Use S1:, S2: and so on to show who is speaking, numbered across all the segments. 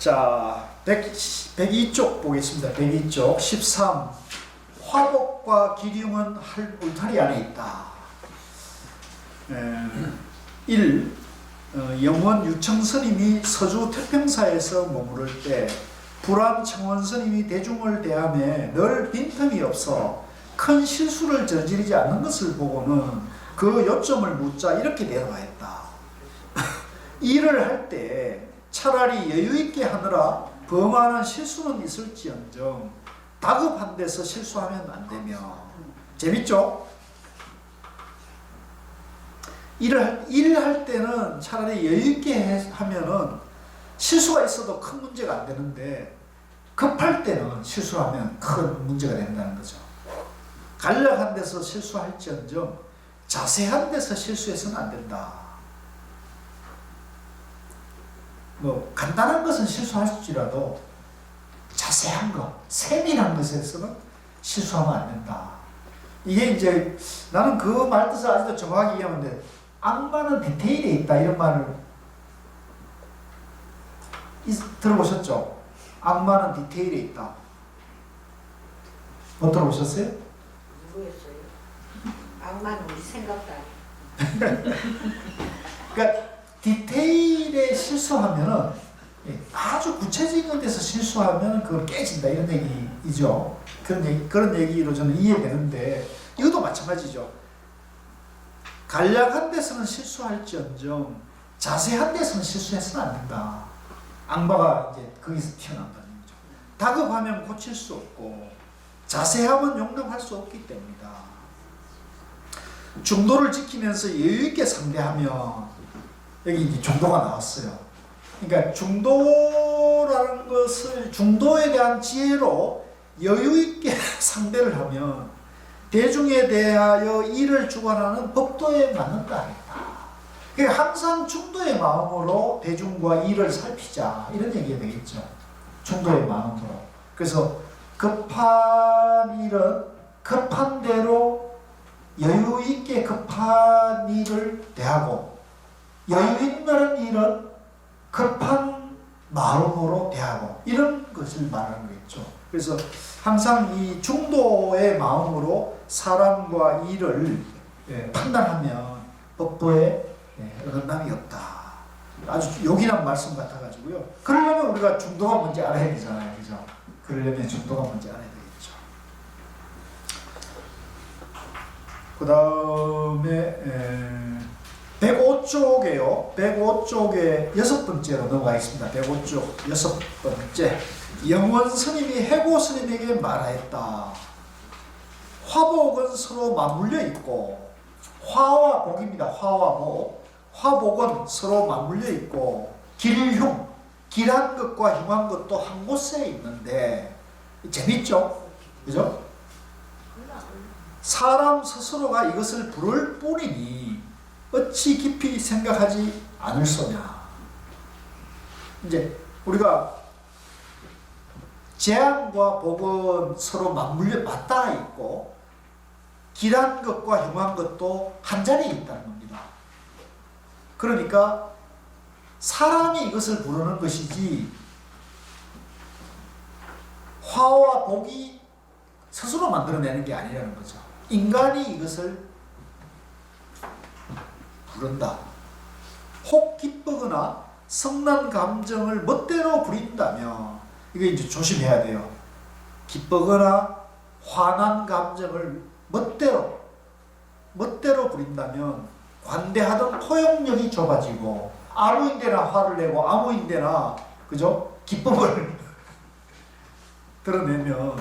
S1: 자, 102쪽 보겠습니다. 102쪽 13. 화복과 기륭은 울타리 안에 있다. 1. 영원 유청 스님이 서주 태평사에서 머무를 때 불암 청원 스님이 대중을 대하며 늘 빈틈이 없어 큰 실수를 저지르지 않는 것을 보고는 그 요점을 묻자 이렇게 대답하였다. 일을 할 때 차라리 여유있게 하느라 범하는 실수는 있을지언정 다급한 데서 실수하면 안 되며. 재밌죠? 일할 때는 차라리 여유있게 하면은 실수가 있어도 큰 문제가 안 되는데 급할 때는 실수하면 큰 문제가 된다는 거죠. 간략한 데서 실수할지언정 자세한 데서 실수해서는 안 된다. 뭐 간단한 것은 실수할지라도 자세한 것, 세밀한 것에서는 실수하면 안 된다. 이게 이제 나는 그 말 뜻을 아직도 정확하게 이해하는데 악마는 디테일에 있다 이런 말을 들어보셨죠? 악마는 디테일에 있다. 못 들어보셨어요?
S2: 모르겠어요. 악마는 우리 생각도 아니에요.
S1: 그러니까 디테일에 실수하면은 아주 구체적인 데서 실수하면 그걸 깨진다 이런 얘기이죠. 그런 얘기로 저는 이해되는데 이것도 마찬가지죠. 간략한 데서는 실수할지언정 자세한 데서는 실수해서는 안 된다. 악마가 이제 거기서 튀어나온다는 거죠. 다급하면 고칠 수 없고 자세하면 용납할 수 없기 때문이다. 중도를 지키면서 여유있게 상대하면 여기 이제 중도가 나왔어요. 그러니까 중도라는 것을 중도에 대한 지혜로 여유있게 상대를 하면 대중에 대하여 일을 주관하는 법도에 맞는다 했다. 그러니까 항상 중도의 마음으로 대중과 일을 살피자 이런 얘기가 되겠죠. 중도의 마음으로. 그래서 급한 일은 급한 대로 여유있게 급한 일을 대하고 여유 있는 일은 급한 마음으로 대하고 이런 것을 말하는 거겠죠. 그래서 항상 이 중도의 마음으로 사람과 일을 판단하면 법도에 어긋남이 없다. 아주 요긴한 말씀 같아가지고요. 그러려면 우리가 중도가 뭔지 알아야 되잖아요. 그죠? 그러려면 중도가 뭔지 알아야 되겠죠. 그 다음에 105쪽에요. 105쪽에 6번째로 넘어가겠습니다. 105쪽 6번째. 영원 스님이 해고 스님에게 말하였다. 화복은 서로 맞물려 있고 화와 복입니다. 화와 복. 화복은 서로 맞물려 있고 길흉, 길한 것과 흉한 것도 한 곳에 있는데 재밌죠? 그죠? 사람 스스로가 이것을 부를 뿐이니 어찌 깊이 생각하지 않을 소냐. 이제 우리가 재앙과 복은 서로 맞닿아 있고 길한 것과 흉한 것도 한 자리에 있다는 겁니다. 그러니까 사람이 이것을 부르는 것이지 화와 복이 스스로 만들어내는 게 아니라는 거죠. 인간이 이것을 부른다. 혹 기쁘거나 성난 감정을 멋대로 부린다면 이거 이제 조심해야 돼요. 기쁘거나 화난 감정을 멋대로 부린다면 관대하던 포용력이 좁아지고 아무인데나 화를 내고 아무인데나 그죠? 기쁨을 드러내면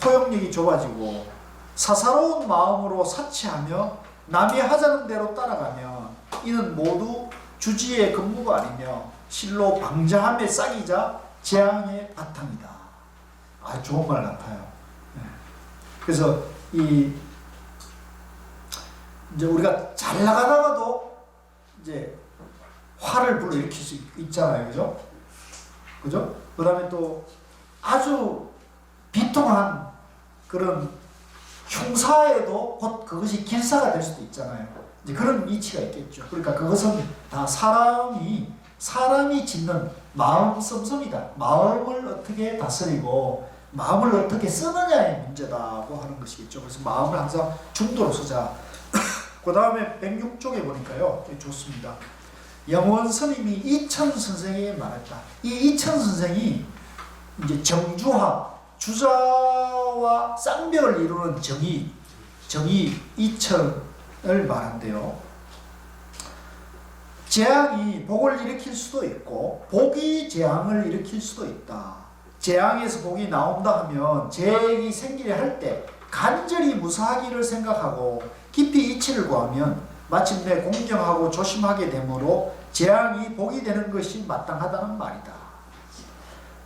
S1: 포용력이 좁아지고 사사로운 마음으로 사치하며 남이 하자는 대로 따라가면 이는 모두 주지의 근무가 아니며 실로 방자함의 싹이자 재앙의 바탕이다. 아, 좋은 말 같아요. 그래서 이제 우리가 잘 나가다가도 이제 화를 불러일으킬 수 있잖아요, 그죠? 그죠? 그다음에 또 아주 비통한 그런 흉사에도 곧 그것이 길사가 될 수도 있잖아요. 이제 그런 이치가 있겠죠. 그러니까 그것은 다 사람이 사람이 짓는 마음 씀씀이다. 마음을 어떻게 다스리고 마음을 어떻게 쓰느냐의 문제다고 하는 것이겠죠. 그래서 마음을 항상 중도로 쓰자. 그 다음에 106쪽에 보니까요, 좋습니다. 영원 스님이 이천 선생에게 말했다. 이 이천 선생이 이제 정주학, 주자와 쌍벽을 이루는 정의 이천을 말한대요. 재앙이 복을 일으킬 수도 있고 복이 재앙을 일으킬 수도 있다. 재앙에서 복이 나온다 하면 재앙이 생기려 할 때 간절히 무사하기를 생각하고 깊이 이치를 구하면 마침내 공경하고 조심하게 되므로 재앙이 복이 되는 것이 마땅하다는 말이다.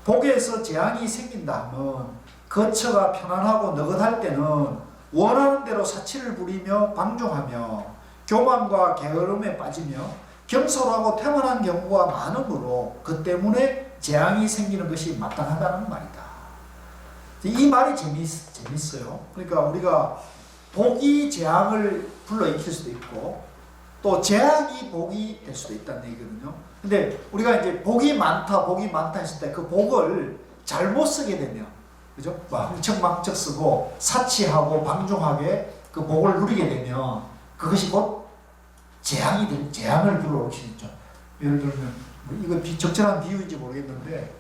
S1: 복에서 재앙이 생긴다 하면 거처가 편안하고 느긋할 때는 원하는 대로 사치를 부리며 방종하며 교만과 게으름에 빠지며 경솔하고 태만한 경우가 많으므로 그 때문에 재앙이 생기는 것이 마땅하다는 말이다. 이 말이 재밌어요. 그러니까 우리가 복이 재앙을 불러일으킬 수도 있고 또 재앙이 복이 될 수도 있다는 얘기거든요. 근데 우리가 이제 복이 많다 했을 때 그 복을 잘못 쓰게 되면, 그죠? 흥청망청 쓰고 사치하고 방종하게 그 복을 누리게 되면 그것이 곧 재앙을 불러오시죠. 예를 들면 이거 적절한 비유인지 모르겠는데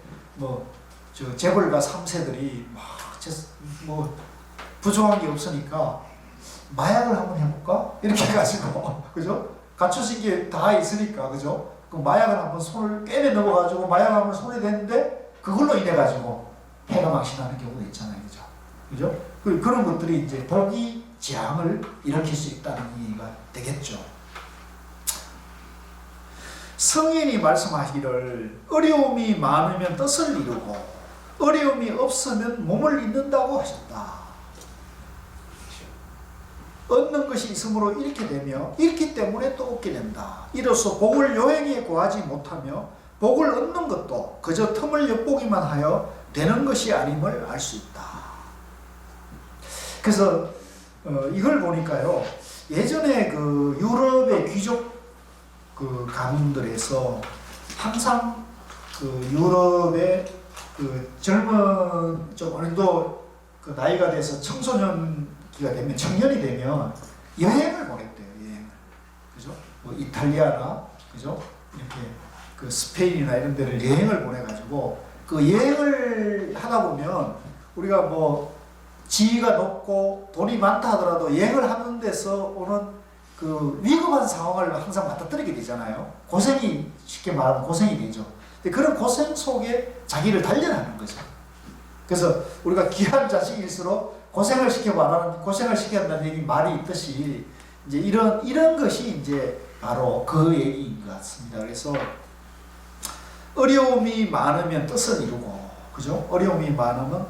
S1: 저 재벌가 3세들이 뭐 부정한 게 없으니까 마약을 한번 해볼까? 이렇게 해가지고 그죠? 갖추신 게 다 있으니까 그죠? 그 마약을 한번 손을 꿰매 넣어가지고 마약을 한번 손에 댔는데 그걸로 인해 가지고 폐가 망신하는 경우도 있잖아요, 그죠? 그런 것들이 이제 복이 재앙을 일으킬 수 있다는 얘기가 되겠죠. 성인이 말씀하기를 어려움이 많으면 뜻을 이루고 어려움이 없으면 몸을 잊는다고 하셨다. 얻는 것이 있으므로 잃게 되며 잃기 때문에 또 얻게 된다. 이로써 복을 요행에 구하지 못하며 복을 얻는 것도 그저 틈을 엿보기만 하여 되는 것이 아님을 알 수 있다. 그래서 이걸 보니까요, 예전에 그 유럽의 귀족 그 가문들에서 항상 그 유럽의 그 젊은 좀 어느 정도 그 나이가 돼서 청소년기가 되면 청년이 되면 여행을 보냈대요. 여행을, 그죠? 뭐 이탈리아나 그죠? 이렇게 그 스페인이나 이런 데를 여행을 보내가지고 그 여행을 하다 보면 우리가 뭐 지위가 높고 돈이 많다 하더라도 여행을 하는 데서 오는 그 위급한 상황을 항상 맞닥뜨리게 되잖아요. 고생이, 쉽게 말하면 고생이 되죠. 근데 그런 고생 속에 자기를 단련하는 거죠. 그래서 우리가 귀한 자식일수록 고생을 시켜야 한다는 얘기 말이 있듯이 이제 이런 것이 이제 바로 그 얘기인 것 같습니다. 그래서 어려움이 많으면 뜻을 이루고, 그죠? 어려움이 많으면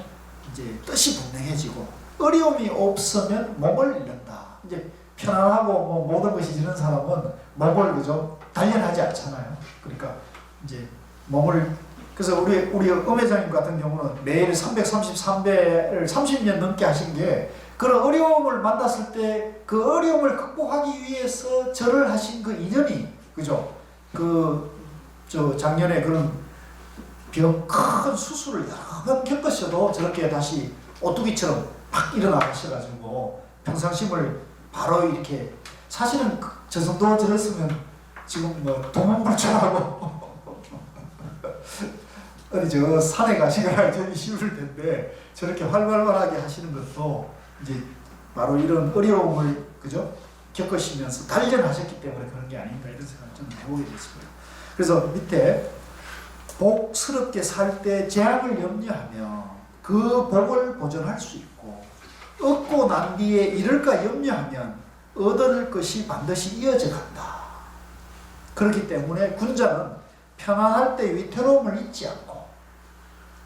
S1: 이제 뜻이 분명해지고, 어려움이 없으면 몸을 잃는다. 이제 편안하고 뭐 모든 것이 지는 사람은 몸을 그죠? 단련하지 않잖아요. 그러니까 이제 몸을, 그래서 우리 음회장님 같은 경우는 매일 333배를 30년 넘게 하신 게 그런 어려움을 만났을 때 그 어려움을 극복하기 위해서 절을 하신 그 인연이, 그죠? 저 작년에 그런 큰 수술을 여러 번 겪으셔도 저렇게 다시 오뚜기처럼 팍 일어나셔가지고 평상심을 바로 이렇게, 사실은 저 정도 들었으면 지금 뭐 도망불출하고 어디 저 산에 가시거나 좀 쉬울 텐데 저렇게 활발하게 하시는 것도 이제 바로 이런 어려움을, 그죠? 겪으시면서 단련하셨기 때문에 그런 게 아닌가 이런 생각을 좀 해보게 됐습니다. 그래서 밑에 복스럽게 살 때 재앙을 염려하며 그 복을 보존할 수 있고, 얻고 난 뒤에 잃을까 염려하면 얻을 것이 반드시 이어져 간다. 그렇기 때문에 군자는 편안할 때 위태로움을 잊지 않고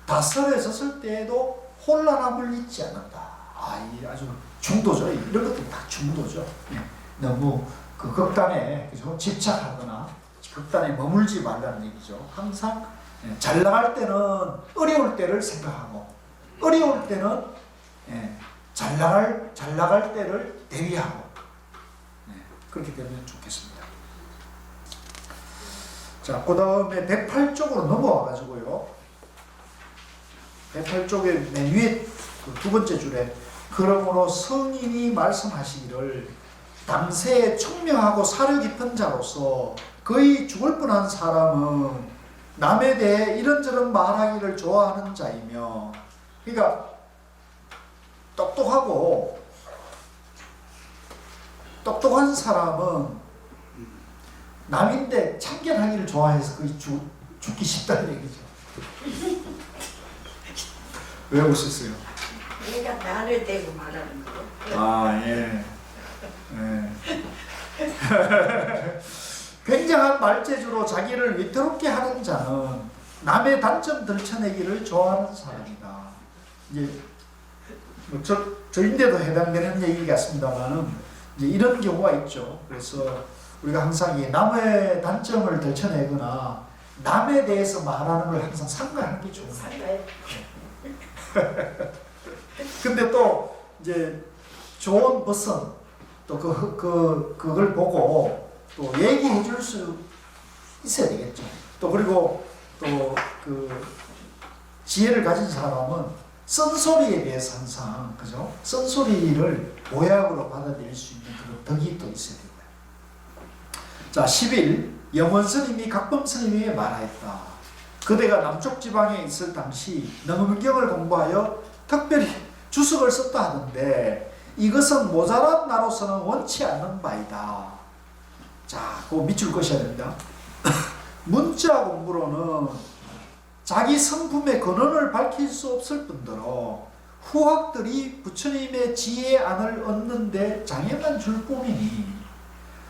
S1: 다스려졌을 때에도 혼란함을 잊지 않는다. 이 아주 중도죠. 이런 것들이 다 중도죠. 너무 그 극단에, 그죠? 집착하거나 극단에 머물지 말라는 얘기죠. 항상 잘 나갈 때는 어려울 때를 생각하고, 어려울 때는 잘 나갈 때를 대비하고, 그렇게 되면 좋겠습니다. 자, 그 다음에 108쪽으로 넘어와 가지고요. 108쪽의 맨 위에 그 두 번째 줄에 그러므로 성인이 말씀하시기를 당세에 총명하고 사려 깊은 자로서 거의 죽을 뻔한 사람은 남에 대해 이런저런 말하기를 좋아하는 자이며, 그러니까 똑똑한 사람은 남인데 참견하기를 좋아해서 거의 죽기 쉽다는 얘기죠. 왜 웃으세요?
S2: 얘가 나를 대고 말하는 거.
S1: 아, 예. 예. 굉장한 말재주로 자기를 위태롭게 하는 자는 남의 단점 들춰내기를 좋아하는 사람이다. 이제 뭐 저인데도 해당되는 얘기 같습니다만은 이제 이런 경우가 있죠. 그래서 우리가 항상 이 남의 단점을 들춰내거나 남에 대해서 말하는 걸 항상 상가하는 게 좋은 거예요. 근데 또 이제 좋은 버선 또 그걸 보고 또 얘기해 줄 수 있어야 되겠죠. 또 그리고 또 그 지혜를 가진 사람은 쓴소리에 대해서 항상 그죠? 쓴소리를 모약으로 받아들일 수 있는 그런 덕이 또 있어야 됩니다. 자, 11. 영원 스님이 각범 스님에게 말하였다. 그대가 남쪽 지방에 있을 당시 능음경을 공부하여 특별히 주석을 썼다 하던데 이것은 모자란 나로서는 원치 않는 바이다. 자, 그거 밑줄 그으셔야 됩니다. 문자 공부로는 자기 성품의 근원을 밝힐 수 없을 뿐더러 후학들이 부처님의 지혜안을 얻는데 장애만 줄 뿐이니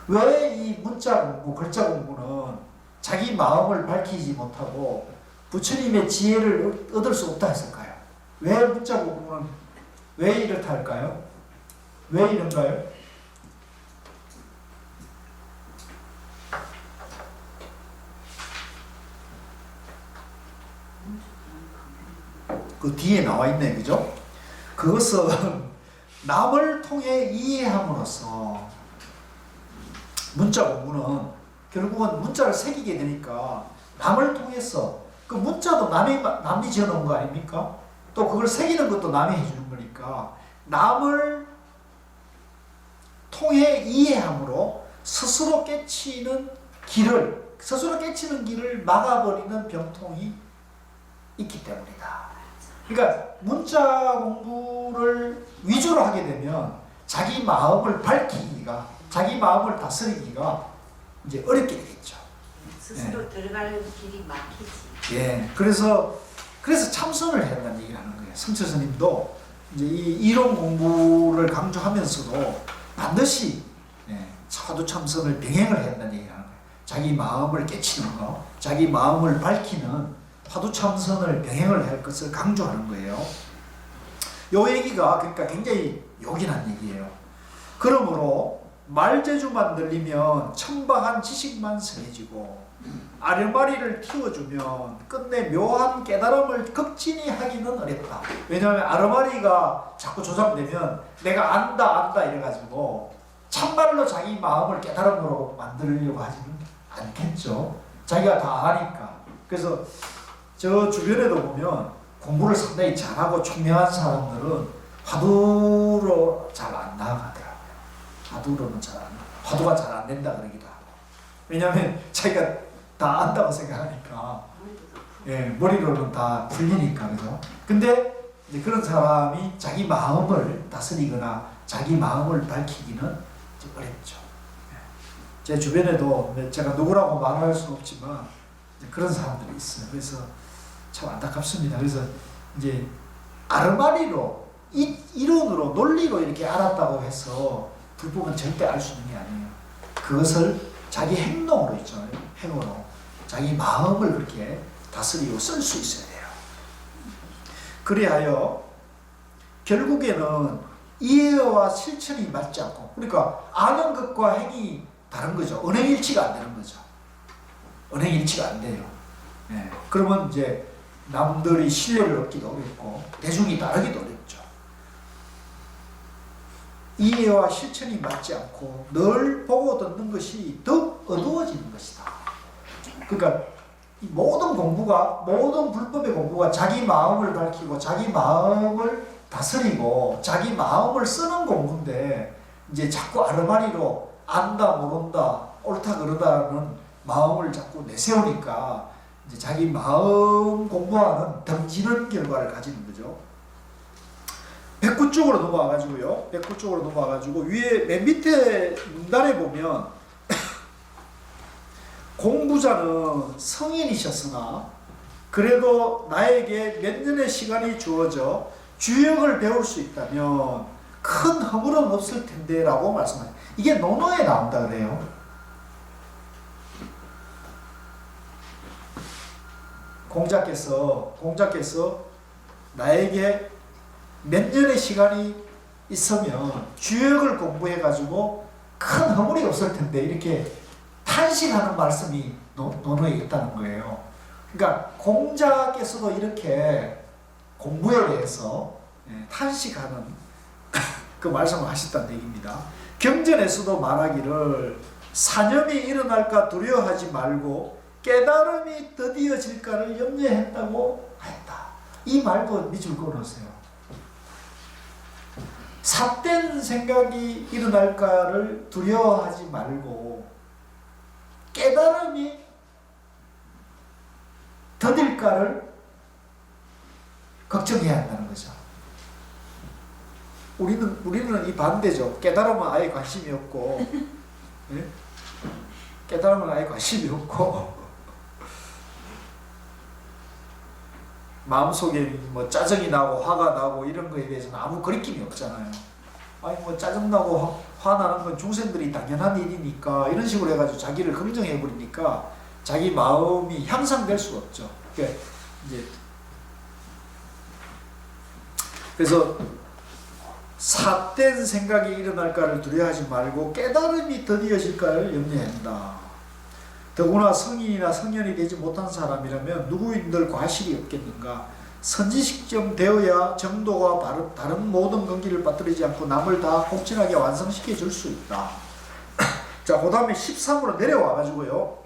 S1: 왜 이 문자 공부, 글자 공부는 자기 마음을 밝히지 못하고 부처님의 지혜를 얻을 수 없다 했을까요? 왜 문자 공부는 왜 이렇다 할까요? 왜 이런가요? 그 뒤에 나와 있네, 그죠? 그것은 남을 통해 이해함으로써 문자 공부는 결국은 문자를 새기게 되니까 남을 통해서 그 문자도 남이 지어놓은 거 아닙니까? 또 그걸 새기는 것도 남이 해주는 거니까 남을 통해 이해함으로 스스로 깨치는 길을 막아버리는 병통이 있기 때문이다. 그러니까 문자 공부를 위주로 하게 되면 자기 마음을 밝히기가, 자기 마음을 다스리기가 이제 어렵게 되겠죠.
S2: 스스로 들어가는 길이 막히지.
S1: 예, 그래서 참선을 해야 한다는 얘기를 하는 거예요. 성철 스님도 이제 이 이론 공부를 강조하면서도 반드시 사두 참선을 병행을 해야 한다는 얘기를 하는 거예요. 자기 마음을 깨치는 거, 자기 마음을 밝히는 화두 참선을 병행을 할 것을 강조하는 거예요. 요 얘기가 그러니까 굉장히 요긴한 얘기예요. 그러므로 말재주만 늘리면 천박한 지식만 세해지고 아르마리를 키워주면 끝내 묘한 깨달음을 극진히 하기는 어렵다. 왜냐하면 아르마리가 자꾸 조작되면 내가 안다 이래가지고 참말로 자기 마음을 깨달음으로 만들려고 하지는 않겠죠. 자기가 다 아니까. 그래서 저 주변에도 보면 공부를 상당히 잘하고 총명한 사람들은 화두로 잘 안 나가더라고요. 화두로는 잘 안 나가. 화두가 잘 안 된다 그러기도 하고. 왜냐하면 자기가 다 안다고 생각하니까, 머리로는 다 풀리니까, 그죠? 근데 이제 그런 사람이 자기 마음을 다스리거나 자기 마음을 밝히기는 좀 어렵죠. 제 주변에도 제가 누구라고 말할 수는 없지만 그런 사람들이 있어요. 그래서 참 안타깝습니다. 그래서 이제 아르마리로 이론으로 논리로 이렇게 알았다고 해서 불법은 절대 알 수 있는 게 아니에요. 그것을 자기 행동으로 있잖아요. 행으로 자기 마음을 그렇게 다스리고 쓸 수 있어야 돼요. 그리하여 결국에는 이해와 실천이 맞지 않고, 그러니까 아는 것과 행이 다른 거죠. 언행일치가 안 되는 거죠. 언행일치가 안 돼요. 그러면 이제 남들이 신뢰를 얻기도 어렵고 대중이 따르기도 어렵죠. 이해와 실천이 맞지 않고 늘 보고 듣는 것이 더 어두워지는 것이다. 그러니까 이 모든 공부가, 모든 불법의 공부가 자기 마음을 밝히고 자기 마음을 다스리고 자기 마음을 쓰는 공부인데, 이제 자꾸 아르마리로 안다 모른다 옳다 그르다는 마음을 자꾸 내세우니까 이제 자기 마음 공부와는 던지는 결과를 가지는 거죠. 109쪽으로 넘어와가지고요. 109쪽으로 넘어와가지고 위에 맨 밑에 문단에 보면 공부자는 성인이셨으나 그래도 나에게 몇 년의 시간이 주어져 주역을 배울 수 있다면 큰 허물은 없을 텐데 라고 말씀하세요. 이게 논어에 나온다 그래요. 공자께서 나에게 몇 년의 시간이 있으면 주역을 공부해 가지고 큰 허물이 없을 텐데 이렇게 탄식하는 말씀이 논어에 있다는 거예요. 그러니까 공자께서도 이렇게 공부에 대해서 탄식하는 그 말씀을 하셨다는 얘기입니다. 경전에서도 말하기를 사념이 일어날까 두려워하지 말고 깨달음이 더디어질까를 염려했다고 했다. 이 말도 밑줄 그어놓으세요. 삿된 생각이 일어날까를 두려워하지 말고 깨달음이 더딜까를 걱정해야 한다는 거죠. 우리는 이 반대죠. 깨달으면 아예 관심이 없고, 네? 깨달으면 아예 관심이 없고, 마음속에 뭐 짜증이 나고 화가 나고 이런 거에 대해서는 아무 거리낌이 없잖아요. 아니 뭐 짜증나고 화나는 건 중생들이 당연한 일이니까 이런 식으로 해가지고 자기를 긍정해 버리니까 자기 마음이 향상될 수가 없죠. 그러니까 이제 그래서 삿된 생각이 일어날까를 두려워하지 말고 깨달음이 더디어질까를 염려한다. 더구나 성인이나 성년이 되지 못한 사람이라면 누구인들 과실이 없겠는가. 선지식점 되어야 정도가 다른 모든根기를 빠뜨리지 않고 남을 다 혹진하게 완성시켜 줄 수 있다. 자, 그 다음에 13으로 내려와 가지고요.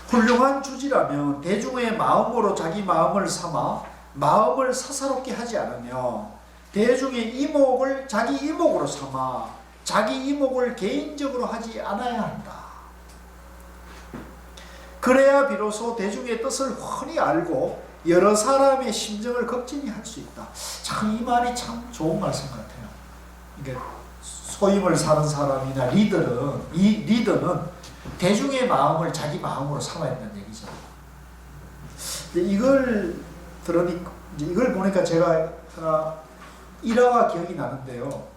S1: 훌륭한 주지라면 대중의 마음으로 자기 마음을 삼아 마음을 사사롭게 하지 않으며 대중의 이목을 자기 이목으로 삼아 자기 이목을 개인적으로 하지 않아야 한다. 그래야 비로소 대중의 뜻을 훤히 알고 여러 사람의 심정을 극진히 할 수 있다. 참 이 말이 참 좋은 말씀 같아요. 그러니까 소임을 사는 사람이나 리더는 대중의 마음을 자기 마음으로 삼아야 된다는 얘기죠. 이걸 보니까 제가 하나 일화가 기억이 나는데요.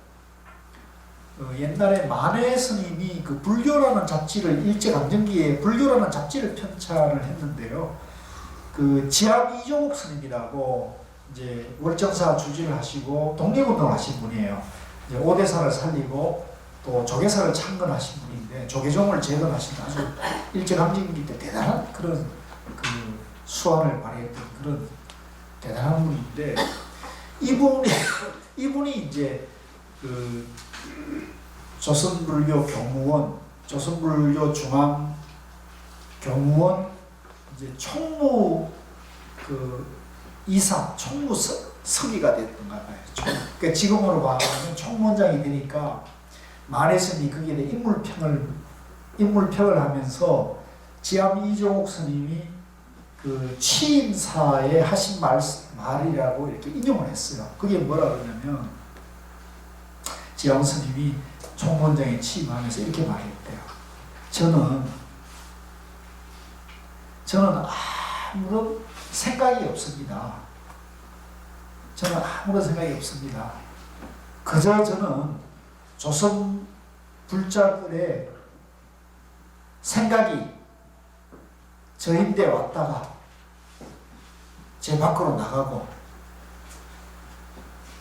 S1: 옛날에 만해 스님이 그 불교라는 잡지를 일제강점기에 불교라는 잡지를 편찬을 했는데요. 그 지압 이종옥 스님이라고 이제 월정사 주지를 하시고 독립운동을 하신 분이에요. 이제 오대사를 살리고 또 조계사를 창건하신 분인데 조계종을 재건하신 아주 일제강점기 때 대단한 그런 그 수완을 발휘했던 그런 대단한 분인데 이분이 이제 그 조선불교 경무원, 조선불교 중앙 경무원 이제 총무 그 이사, 총무 서기가 됐던가 봐요. 그러니까 지금으로 말하면 총무원장이 되니까 만해스님이 거기에 대해 인물평을 하면서 지암 이종옥 스님이 그 취임사에 하신 말이라고 이렇게 인용을 했어요. 그게 뭐라 그러냐면 지암 스님이 총무원장에 취임하면서 이렇게 말했대요. 저는 아무런 생각이 없습니다. 그저 저는 조선 불자들의 생각이 저인데 왔다가 제 밖으로 나가고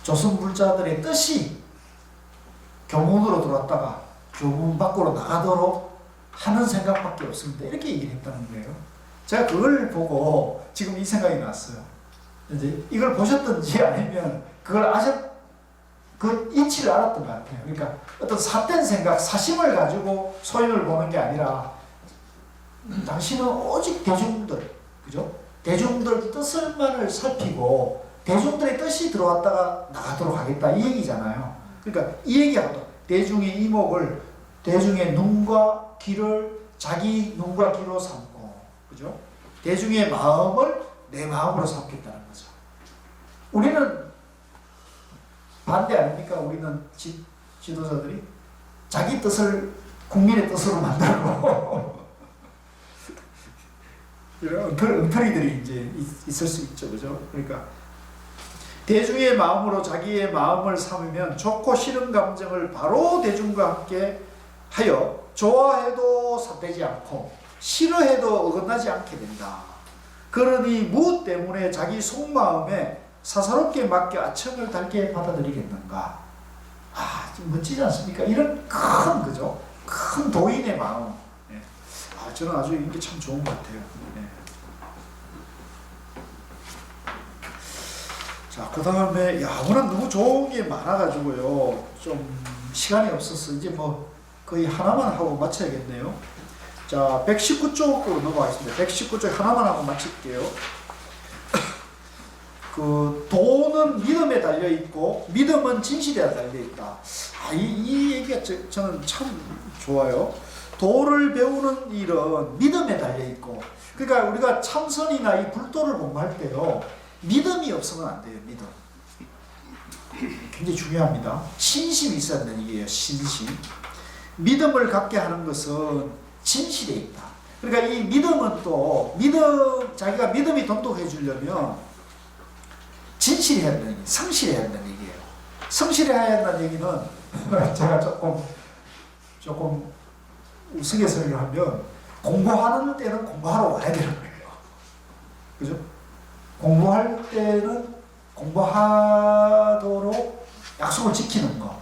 S1: 조선 불자들의 뜻이 교문으로 들어왔다가 교문 밖으로 나가도록 하는 생각밖에 없습니다. 이렇게 얘기를 했다는 거예요. 제가 그걸 보고 지금 이 생각이 났어요. 이제 이걸 보셨든지 아니면 그걸 그 이치를 알았던 것 같아요. 그러니까 어떤 삿된 생각, 사심을 가지고 소인을 보는 게 아니라 당신은 오직 대중들, 그죠? 대중들 뜻을만을 살피고 대중들의 뜻이 들어왔다가 나가도록 하겠다 이 얘기잖아요. 그러니까 이 얘기하고 대중의 이목을 대중의 눈과 귀를 자기 눈과 귀로 삼고, 그죠? 대중의 마음을 내 마음으로 삼겠다는 거죠. 우리는 반대 아닙니까? 우리는 지도자들이 자기 뜻을 국민의 뜻으로 만들고 이런 엉터리들이 이제 있을 수 있죠, 그죠? 그러니까 대중의 마음으로 자기의 마음을 삼으면 좋고 싫은 감정을 바로 대중과 함께 하여 좋아해도 삿되지 않고 싫어해도 어긋나지 않게 된다. 그러니 무엇 때문에 자기 속마음에 사사롭게 맡겨 아첨을 달게 받아들이겠는가? 아, 좀 멋지지 않습니까? 이런 큰, 그죠? 큰 도인의 마음. 예. 아, 저는 아주 이게 참 좋은 것 같아요. 예. 자, 그 다음에, 야, 워낙 너무 좋은 게 많아가지고요. 좀 시간이 없어서 이제 뭐 거의 하나만 하고 마쳐야겠네요. 자, 119쪽으로 넘어가겠습니다. 119쪽 하나만 하고 마칠게요. 그 도는 믿음에 달려 있고 믿음은 진실에 달려 있다. 아, 이 얘기가 저는 참 좋아요. 도를 배우는 일은 믿음에 달려 있고, 그러니까 우리가 참선이나 이 불도를 공부할 때요, 믿음이 없으면 안 돼요. 믿음 굉장히 중요합니다. 신심이 있어야 된다는 얘기예요. 신심. 믿음을 갖게 하는 것은 진실에 있다. 그러니까 이 믿음은 또 자기가 믿음이 돈독해 주려면 진실해야 한다는 얘기, 성실해야 한다는 얘기예요. 성실해야 한다는 얘기는 제가 조금 우스갯소리를 하면 공부하는 때는 공부하러 와야 되는 거예요. 그죠? 공부할 때는 공부하도록 약속을 지키는 거.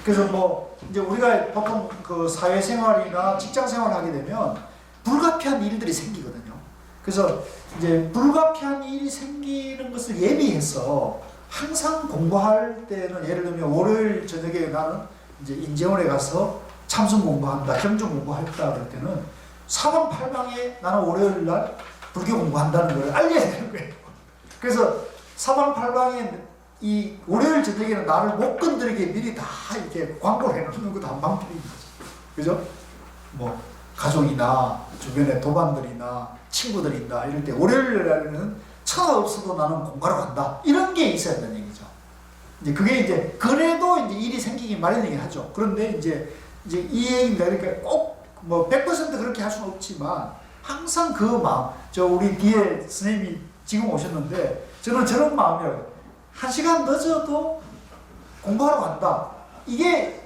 S1: 그래서 뭐 이제 우리가 보통 그 사회생활이나 직장생활을 하게 되면 불가피한 일들이 생기거든요. 그래서 이제 불가피한 일이 생기는 것을 예비해서 항상 공부할 때는, 예를 들면 월요일 저녁에 나는 이제 인재원에 가서 참선 공부한다, 경전 공부했다 그럴 때는 사방팔방에 나는 월요일 날 불교 공부한다는 걸 알려야 되는 거예요. 그래서 사방팔방에 이 월요일 저녁에는 나를 못 건드리게 미리 다 이렇게 광고를 해놓는 것도 한방편인 거죠. 그죠? 뭐 가족이나 주변에 도반들이나 친구들이 있다 이럴 때 월요일 날에는 차가 없어도 나는 공부하러 간다, 이런 게 있어야 된다는 얘기죠. 이제 그게 이제 그래도 이제 일이 생기기 마련이긴 하죠. 그런데 이제 이 얘기입니다. 그러니까 꼭 뭐 100% 그렇게 할 수는 없지만 항상 그 마음, 저 우리 뒤에 선생님이 지금 오셨는데 저는 저런 마음이에요. 1시간 늦어도 공부하러 간다.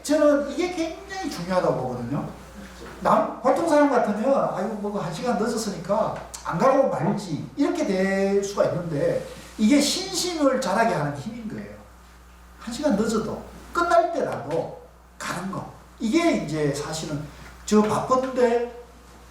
S1: 저는 이게 굉장히 중요하다고 보거든요. 보통 사람 같으면 아이고 뭐 1시간 늦었으니까 안 가고 말지 이렇게 될 수가 있는데, 이게 신심을 자라게 하는 힘인 거예요. 1시간 늦어도 끝날 때라도 가는 거. 이게 이제 사실은 저 바쁜데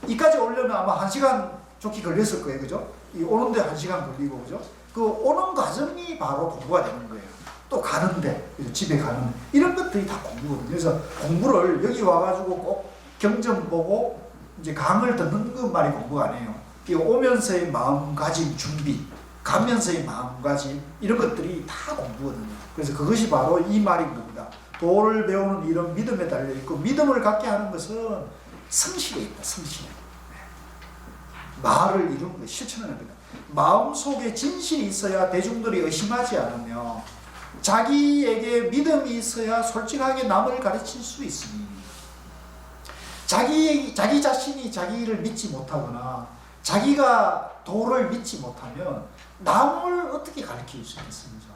S1: 이까지 오려면 아마 1시간 좋게 걸렸을 거예요. 그죠? 이 오는데 1시간 걸리고, 그죠? 그 오는 과정이 바로 공부가 되는 거예요. 또 가는데, 집에 가는 이런 것들이 다 공부거든요. 그래서 공부를 여기 와가지고 꼭 경전 보고 이제 강을 듣는 것만이 공부가 아니에요. 이 오면서의 마음가짐 준비, 가면서의 마음가짐, 이런 것들이 다 공부거든요. 그래서 그것이 바로 이 말인 겁니다. 도를 배우는 일은 믿음에 달려 있고, 믿음을 갖게 하는 것은 성실에 있다. 성실에. 말을 이루는 것, 실천하는 겁니다. 마음속에 진실이 있어야 대중들이 의심하지 않으며, 자기에게 믿음이 있어야 솔직하게 남을 가르칠 수 있으니, 자기 자신이 자기를 믿지 못하거나 자기가 도를 믿지 못하면 남을 어떻게 가르칠 수 있겠습니까?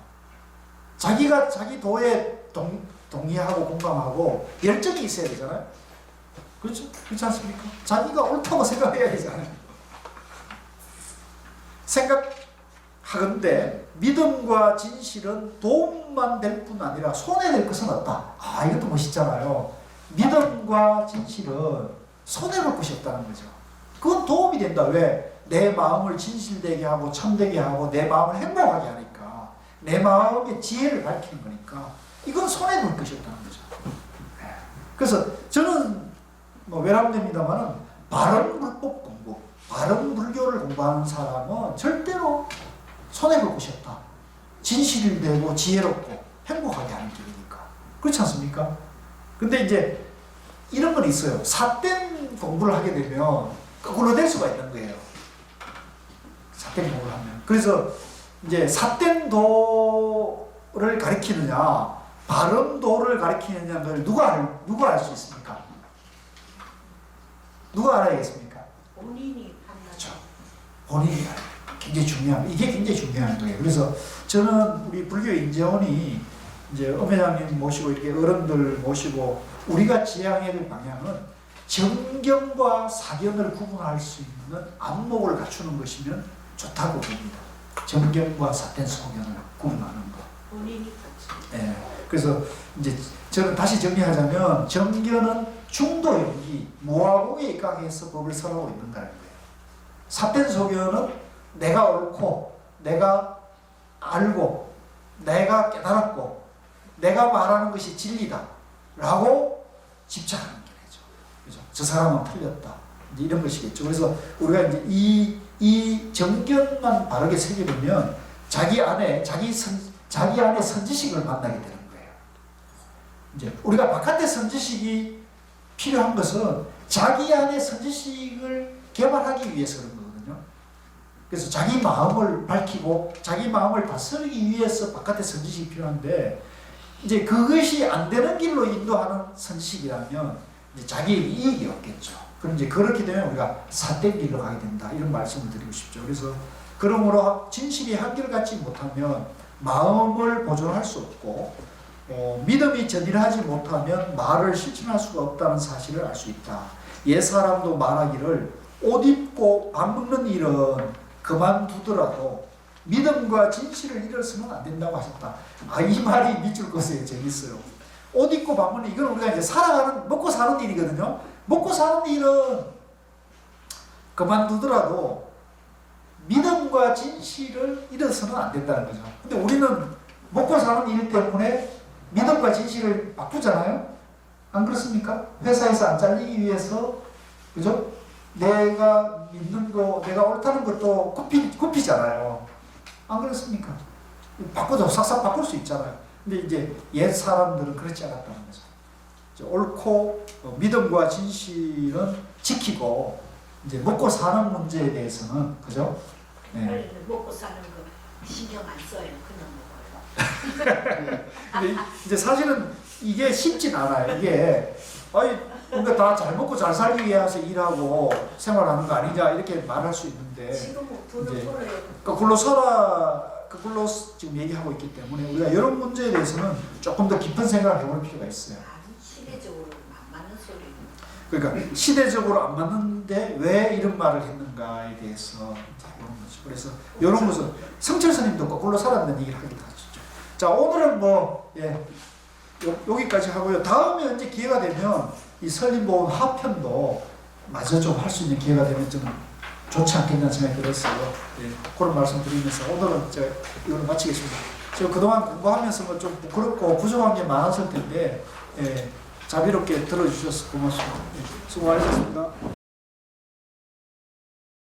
S1: 자기가 자기 도에 동의하고 공감하고 열정이 있어야 되잖아요. 그렇죠? 그렇지 않습니까? 자기가 옳다고 생각해야 되잖아요. 생각하건대 믿음과 진실은 도움만 될 뿐 아니라 손해될 것은 없다. 아, 이것도 멋있잖아요. 믿음과 진실은 손해볼 것이 없다는 거죠. 그건 도움이 된다. 왜? 내 마음을 진실되게 하고 참되게 하고 내 마음을 행복하게 하니까, 내 마음의 지혜를 밝히는 거니까. 이건 손해볼 것이었다는 거죠. 그래서 저는 뭐 외람됩니다만은 바른 불법 공부, 바른 불교를 공부하는 사람은 절대로 손해볼 것이 없다. 진실이 되고 지혜롭고 행복하게 하는 길이니까. 그렇지 않습니까? 근데 이제 이런 건 있어요. 삿된 공부를 하게 되면 거꾸로 될 수가 있는 거예요. 삿된 공부를 하면. 그래서 이제 삿된 도를 가리키느냐, 바른 도를 가리키느냐를 누가 알 수 있습니까? 누가 알아야겠습니까?
S2: 본인이 판단.
S1: 그렇죠. 본인이 굉장히 중요한, 이게 굉장히 중요한 거예요. 그래서 저는 우리 불교 인재원이 이제 엄회장님 모시고 이렇게 어른들 모시고 우리가 지향해야 될 방향은 정견과 사견을 구분할 수 있는 안목을 갖추는 것이면 좋다고 봅니다. 정견과 삿된 소견을 구분하는 것.
S2: 본인이 같이.
S1: 네. 그래서 이제 저는 다시 정리하자면 정견은 중도 연기, 무화국에 입각해서 법을 설하고 있는다는 거예요. 삿된 소견은 내가 옳고, 내가 알고, 내가 깨달았고, 내가 말하는 것이 진리다라고 집착하는 거죠. 그죠? 저 사람은 틀렸다. 이제 이런 것이겠죠. 그래서 우리가 이제 이 정견만 바르게 새기려면 자기 안에 선지식을 만나게 되는 거예요. 이제 우리가 바깥의 선지식이 필요한 것은 자기 안에 선지식을 개발하기 위해서 그런 거거든요. 그래서 자기 마음을 밝히고 자기 마음을 다스리기 위해서 바깥의 선지식이 필요한데 이제 그것이 안 되는 길로 인도하는 선지식이라면 이제 자기에게 이익이 없겠죠. 그럼 이제 그렇게 되면 우리가 삿된 길로 가게 된다. 이런 말씀을 드리고 싶죠. 그래서 그러므로 진실이 한결같지 못하면 마음을 보존할 수 없고 믿음이 전일하지 못하면 말을 실천할 수가 없다는 사실을 알 수 있다. 옛사람도 말하기를 옷 입고 밥 먹는 일은 그만두더라도 믿음과 진실을 잃어서는 안 된다고 하셨다. 이 말이 밑줄 것이에요. 재밌어요. 옷 입고 밥 먹는 이건 우리가 이제 먹고 사는 일이거든요. 먹고 사는 일은 그만두더라도 믿음과 진실을 잃어서는 안 된다는 거죠. 근데 우리는 먹고 사는 일 때문에 믿음과 진실을 바꾸잖아요. 안 그렇습니까? 회사에서 안 잘리기 위해서, 그죠? 내가 믿는 거, 내가 옳다는 것도 굽히잖아요. 안 그렇습니까? 바꾸죠. 싹싹 바꿀 수 있잖아요. 근데 이제 옛 사람들은 그렇지 않았다는 거죠. 옳고 믿음과 진실은 지키고 이제 먹고 사는 문제에 대해서는 그죠? 네.
S2: 먹고 사는 거 신경 안 써요. 그냥 먹어요.
S1: 근데 이제 사실은 이게 쉽진 않아요. 이게 우리가 다 잘 먹고 잘 살기 위해서 일하고 생활하는 거 아니냐 이렇게 말할 수 있는데
S2: 지금 돈을 벌어요.
S1: 그걸로 지금 얘기하고 있기 때문에 우리가 이런 문제에 대해서는 조금 더 깊은 생각을 해볼 필요가 있어요.
S2: 아니, 시대적으로 안 맞는 소리는.
S1: 그러니까 시대적으로 안 맞는데 왜 이런 말을 했는가에 대해서 이런 거죠. 그래서 이런 것은 성철 스님도 거꾸로 살았다는 얘기를 하기도 하죠. 자, 오늘은 여기까지 하고요. 다음에 언제 기회가 되면 이 설림보온 하편도 마저 좀 할 수 있는 기회가 되면 좀 좋지 않겠다는 생각이 들었어요. 그런 말씀 드리면서 오늘은 이걸 마치겠습니다. 제가 그동안 공부하면서 좀 부끄럽고 부족한 게 많았을 텐데 자비롭게 들어주셔서 고맙습니다. 수고하셨습니다.